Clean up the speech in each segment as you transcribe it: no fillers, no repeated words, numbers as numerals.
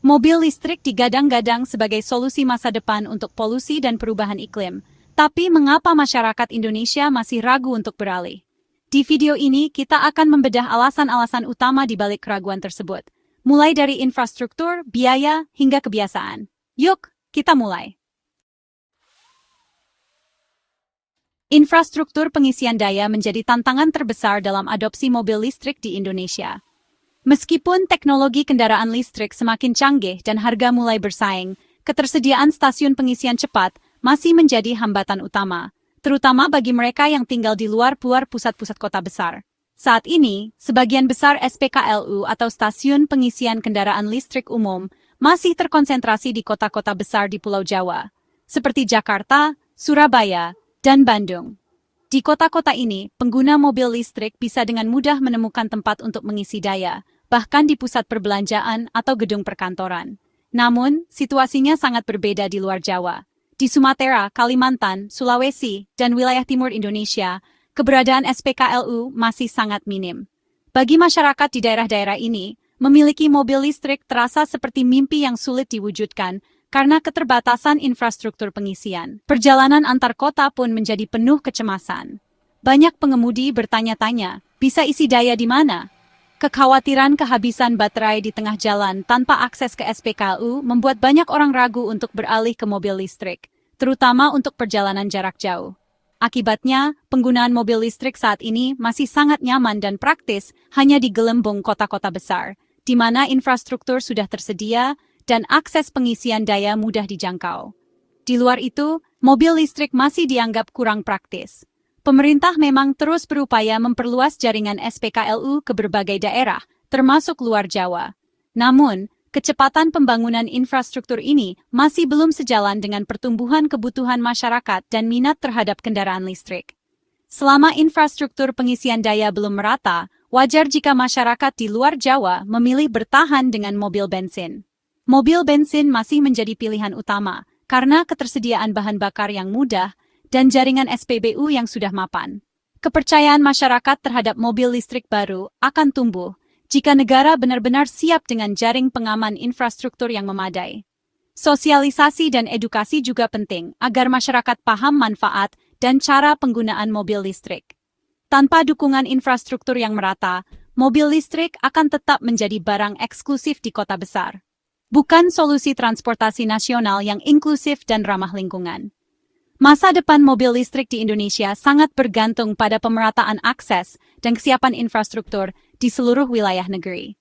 Mobil listrik digadang-gadang sebagai solusi masa depan untuk polusi dan perubahan iklim. Tapi mengapa masyarakat Indonesia masih ragu untuk beralih? Di video ini kita akan membedah alasan-alasan utama di balik keraguan tersebut. Mulai dari infrastruktur, biaya, hingga kebiasaan. Yuk, kita mulai. Infrastruktur pengisian daya menjadi tantangan terbesar dalam adopsi mobil listrik di Indonesia. Meskipun teknologi kendaraan listrik semakin canggih dan harga mulai bersaing, ketersediaan stasiun pengisian cepat masih menjadi hambatan utama, terutama bagi mereka yang tinggal di luar pusat-pusat kota besar. Saat ini, sebagian besar SPKLU atau stasiun pengisian kendaraan listrik umum masih terkonsentrasi di kota-kota besar di Pulau Jawa, seperti Jakarta, Surabaya, dan Bandung. Di kota-kota ini, pengguna mobil listrik bisa dengan mudah menemukan tempat untuk mengisi daya, bahkan di pusat perbelanjaan atau gedung perkantoran. Namun, situasinya sangat berbeda di luar Jawa. Di Sumatera, Kalimantan, Sulawesi, dan wilayah timur Indonesia, keberadaan SPKLU masih sangat minim. Bagi masyarakat di daerah-daerah ini, memiliki mobil listrik terasa seperti mimpi yang sulit diwujudkan karena keterbatasan infrastruktur pengisian. Perjalanan antar kota pun menjadi penuh kecemasan. Banyak pengemudi bertanya-tanya, bisa isi daya di mana? Kekhawatiran kehabisan baterai di tengah jalan tanpa akses ke SPKLU membuat banyak orang ragu untuk beralih ke mobil listrik, terutama untuk perjalanan jarak jauh. Akibatnya, penggunaan mobil listrik saat ini masih sangat nyaman dan praktis hanya di gelembung kota-kota besar, di mana infrastruktur sudah tersedia dan akses pengisian daya mudah dijangkau. Di luar itu, mobil listrik masih dianggap kurang praktis. Pemerintah memang terus berupaya memperluas jaringan SPKLU ke berbagai daerah, termasuk luar Jawa. Namun, kecepatan pembangunan infrastruktur ini masih belum sejalan dengan pertumbuhan kebutuhan masyarakat dan minat terhadap kendaraan listrik. Selama infrastruktur pengisian daya belum merata, wajar jika masyarakat di luar Jawa memilih bertahan dengan mobil bensin. Mobil bensin masih menjadi pilihan utama karena ketersediaan bahan bakar yang mudah dan jaringan SPBU yang sudah mapan. Kepercayaan masyarakat terhadap mobil listrik baru akan tumbuh jika negara benar-benar siap dengan jaring pengaman infrastruktur yang memadai. Sosialisasi dan edukasi juga penting agar masyarakat paham manfaat dan cara penggunaan mobil listrik. Tanpa dukungan infrastruktur yang merata, mobil listrik akan tetap menjadi barang eksklusif di kota besar, bukan solusi transportasi nasional yang inklusif dan ramah lingkungan. Masa depan mobil listrik di Indonesia sangat bergantung pada pemerataan akses dan kesiapan infrastruktur di seluruh wilayah negeri.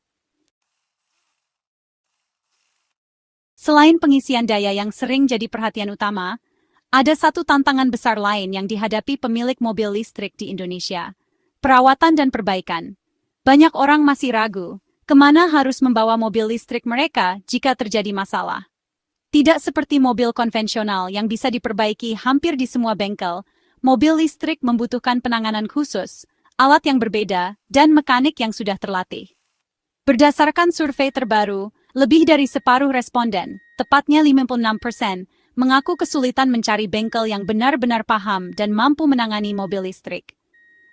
Selain pengisian daya yang sering jadi perhatian utama, ada satu tantangan besar lain yang dihadapi pemilik mobil listrik di Indonesia: perawatan dan perbaikan. Banyak orang masih ragu, kemana harus membawa mobil listrik mereka jika terjadi masalah. Tidak seperti mobil konvensional yang bisa diperbaiki hampir di semua bengkel, mobil listrik membutuhkan penanganan khusus, alat yang berbeda, dan mekanik yang sudah terlatih. Berdasarkan survei terbaru, lebih dari separuh responden, tepatnya 56%, mengaku kesulitan mencari bengkel yang benar-benar paham dan mampu menangani mobil listrik.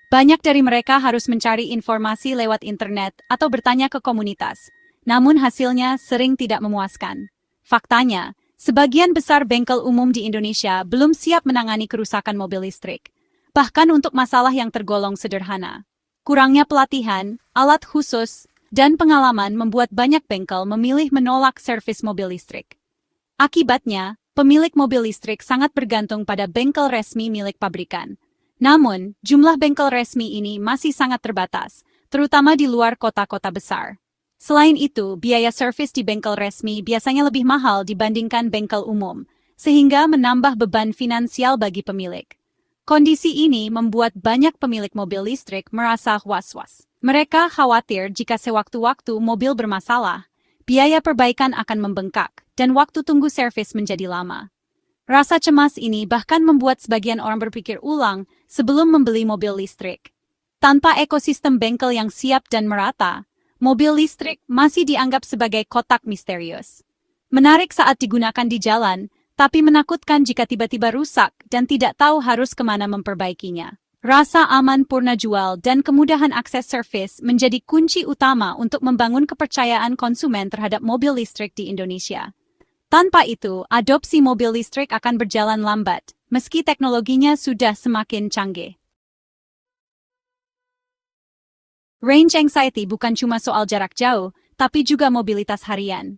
Banyak dari mereka harus mencari informasi lewat internet atau bertanya ke komunitas, namun hasilnya sering tidak memuaskan. Faktanya, sebagian besar bengkel umum di Indonesia belum siap menangani kerusakan mobil listrik, bahkan untuk masalah yang tergolong sederhana. Kurangnya pelatihan, alat khusus, dan pengalaman membuat banyak bengkel memilih menolak servis mobil listrik. Akibatnya, pemilik mobil listrik sangat bergantung pada bengkel resmi milik pabrikan. Namun, jumlah bengkel resmi ini masih sangat terbatas, terutama di luar kota-kota besar. Selain itu, biaya servis di bengkel resmi biasanya lebih mahal dibandingkan bengkel umum, sehingga menambah beban finansial bagi pemilik. Kondisi ini membuat banyak pemilik mobil listrik merasa was-was. Mereka khawatir jika sewaktu-waktu mobil bermasalah, biaya perbaikan akan membengkak, dan waktu tunggu servis menjadi lama. Rasa cemas ini bahkan membuat sebagian orang berpikir ulang sebelum membeli mobil listrik. Tanpa ekosistem bengkel yang siap dan merata, mobil listrik masih dianggap sebagai kotak misterius. Menarik saat digunakan di jalan, tapi menakutkan jika tiba-tiba rusak dan tidak tahu harus kemana memperbaikinya. Rasa aman purna jual dan kemudahan akses servis menjadi kunci utama untuk membangun kepercayaan konsumen terhadap mobil listrik di Indonesia. Tanpa itu, adopsi mobil listrik akan berjalan lambat, meski teknologinya sudah semakin canggih. Range anxiety bukan cuma soal jarak jauh, tapi juga mobilitas harian.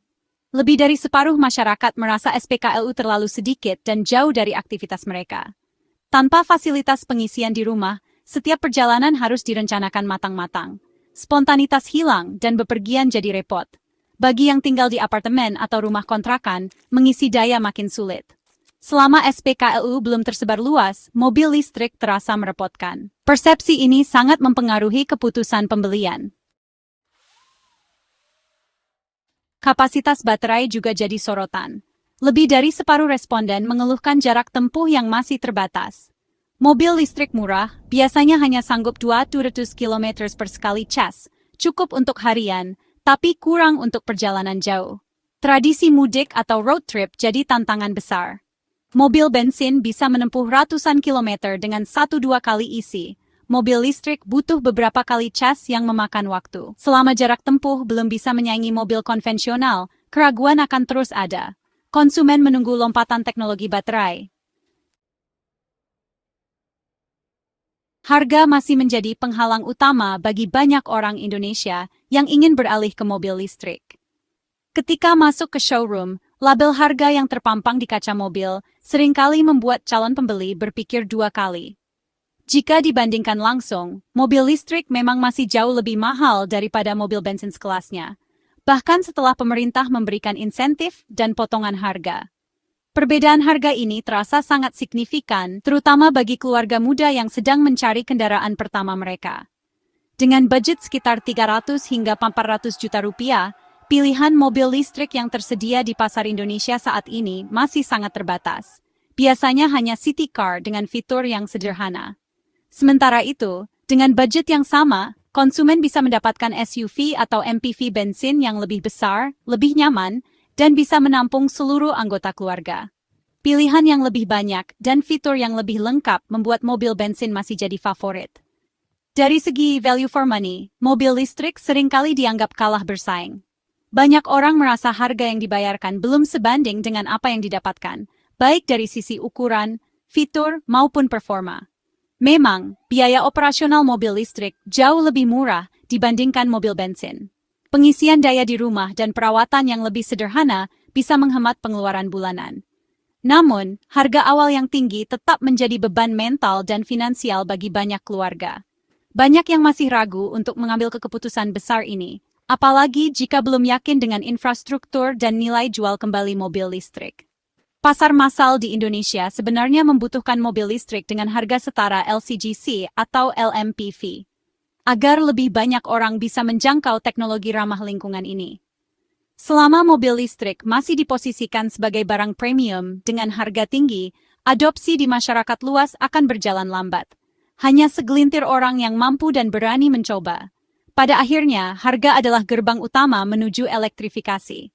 Lebih dari separuh masyarakat merasa SPKLU terlalu sedikit dan jauh dari aktivitas mereka. Tanpa fasilitas pengisian di rumah, setiap perjalanan harus direncanakan matang-matang. Spontanitas hilang dan bepergian jadi repot. Bagi yang tinggal di apartemen atau rumah kontrakan, mengisi daya makin sulit. Selama SPKLU belum tersebar luas, mobil listrik terasa merepotkan. Persepsi ini sangat mempengaruhi keputusan pembelian. Kapasitas baterai juga jadi sorotan. Lebih dari separuh responden mengeluhkan jarak tempuh yang masih terbatas. Mobil listrik murah biasanya hanya sanggup 200 km per sekali cas, cukup untuk harian, tapi kurang untuk perjalanan jauh. Tradisi mudik atau road trip jadi tantangan besar. Mobil bensin bisa menempuh ratusan kilometer dengan 1-2 kali isi. Mobil listrik butuh beberapa kali cas yang memakan waktu. Selama jarak tempuh belum bisa menyaingi mobil konvensional, keraguan akan terus ada. Konsumen menunggu lompatan teknologi baterai. Harga masih menjadi penghalang utama bagi banyak orang Indonesia yang ingin beralih ke mobil listrik. Ketika masuk ke showroom, label harga yang terpampang di kaca mobil seringkali membuat calon pembeli berpikir 2 kali. Jika dibandingkan langsung, mobil listrik memang masih jauh lebih mahal daripada mobil bensin sekelasnya. Bahkan setelah pemerintah memberikan insentif dan potongan harga. Perbedaan harga ini terasa sangat signifikan, terutama bagi keluarga muda yang sedang mencari kendaraan pertama mereka. Dengan budget sekitar 300 hingga 400 juta rupiah, pilihan mobil listrik yang tersedia di pasar Indonesia saat ini masih sangat terbatas. Biasanya hanya city car dengan fitur yang sederhana. Sementara itu, dengan budget yang sama, konsumen bisa mendapatkan SUV atau MPV bensin yang lebih besar, lebih nyaman, dan bisa menampung seluruh anggota keluarga. Pilihan yang lebih banyak dan fitur yang lebih lengkap membuat mobil bensin masih jadi favorit. Dari segi value for money, mobil listrik seringkali dianggap kalah bersaing. Banyak orang merasa harga yang dibayarkan belum sebanding dengan apa yang didapatkan, baik dari sisi ukuran, fitur, maupun performa. Memang, biaya operasional mobil listrik jauh lebih murah dibandingkan mobil bensin. Pengisian daya di rumah dan perawatan yang lebih sederhana bisa menghemat pengeluaran bulanan. Namun, harga awal yang tinggi tetap menjadi beban mental dan finansial bagi banyak keluarga. Banyak yang masih ragu untuk mengambil keputusan besar ini, apalagi jika belum yakin dengan infrastruktur dan nilai jual kembali mobil listrik. Pasar massal di Indonesia sebenarnya membutuhkan mobil listrik dengan harga setara LCGC atau LMPV, agar lebih banyak orang bisa menjangkau teknologi ramah lingkungan ini. Selama mobil listrik masih diposisikan sebagai barang premium dengan harga tinggi, adopsi di masyarakat luas akan berjalan lambat. Hanya segelintir orang yang mampu dan berani mencoba. Pada akhirnya, harga adalah gerbang utama menuju elektrifikasi.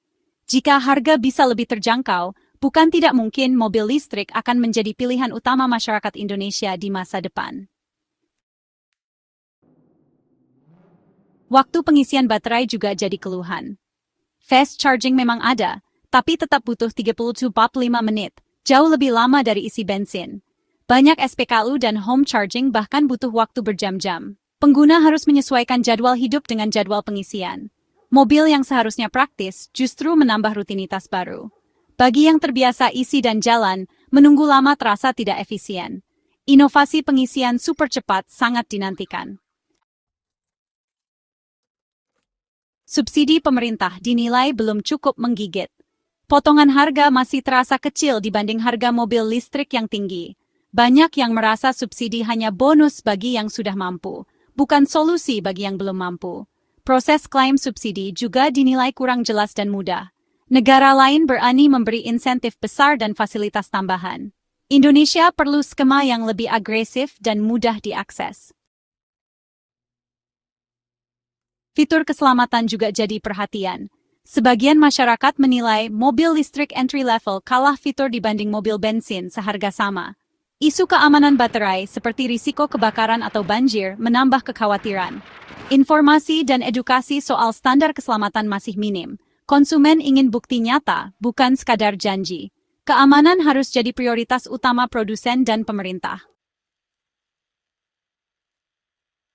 Jika harga bisa lebih terjangkau, bukan tidak mungkin mobil listrik akan menjadi pilihan utama masyarakat Indonesia di masa depan. Waktu pengisian baterai juga jadi keluhan. Fast charging memang ada, tapi tetap butuh 30-45 menit, jauh lebih lama dari isi bensin. Banyak SPKLU dan home charging bahkan butuh waktu berjam-jam. Pengguna harus menyesuaikan jadwal hidup dengan jadwal pengisian. Mobil yang seharusnya praktis justru menambah rutinitas baru. Bagi yang terbiasa isi dan jalan, menunggu lama terasa tidak efisien. Inovasi pengisian super cepat sangat dinantikan. Subsidi pemerintah dinilai belum cukup menggigit. Potongan harga masih terasa kecil dibanding harga mobil listrik yang tinggi. Banyak yang merasa subsidi hanya bonus bagi yang sudah mampu, bukan solusi bagi yang belum mampu. Proses klaim subsidi juga dinilai kurang jelas dan mudah. Negara lain berani memberi insentif besar dan fasilitas tambahan. Indonesia perlu skema yang lebih agresif dan mudah diakses. Fitur keselamatan juga jadi perhatian. Sebagian masyarakat menilai mobil listrik entry level kalah fitur dibanding mobil bensin seharga sama. Isu keamanan baterai seperti risiko kebakaran atau banjir menambah kekhawatiran. Informasi dan edukasi soal standar keselamatan masih minim. Konsumen ingin bukti nyata, bukan sekadar janji. Keamanan harus jadi prioritas utama produsen dan pemerintah.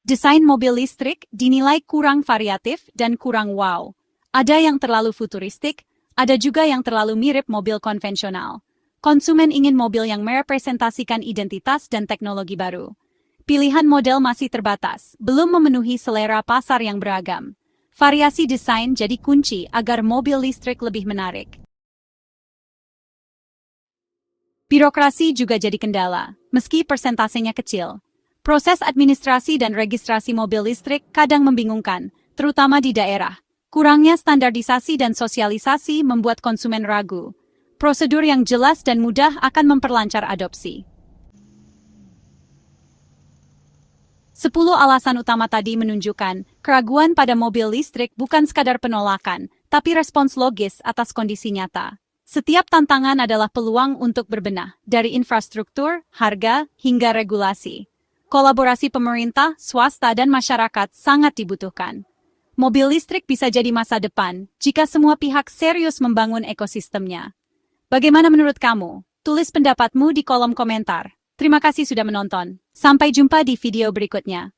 Desain mobil listrik dinilai kurang variatif dan kurang wow. Ada yang terlalu futuristik, ada juga yang terlalu mirip mobil konvensional. Konsumen ingin mobil yang merepresentasikan identitas dan teknologi baru. Pilihan model masih terbatas, belum memenuhi selera pasar yang beragam. Variasi desain jadi kunci agar mobil listrik lebih menarik. Birokrasi juga jadi kendala, meski persentasenya kecil. Proses administrasi dan registrasi mobil listrik kadang membingungkan, terutama di daerah. Kurangnya standarisasi dan sosialisasi membuat konsumen ragu. Prosedur yang jelas dan mudah akan memperlancar adopsi. 10 alasan utama tadi menunjukkan keraguan pada mobil listrik bukan sekadar penolakan, tapi respons logis atas kondisi nyata. Setiap tantangan adalah peluang untuk berbenah, dari infrastruktur, harga, hingga regulasi. Kolaborasi pemerintah, swasta, dan masyarakat sangat dibutuhkan. Mobil listrik bisa jadi masa depan jika semua pihak serius membangun ekosistemnya. Bagaimana menurut kamu? Tulis pendapatmu di kolom komentar. Terima kasih sudah menonton. Sampai jumpa di video berikutnya.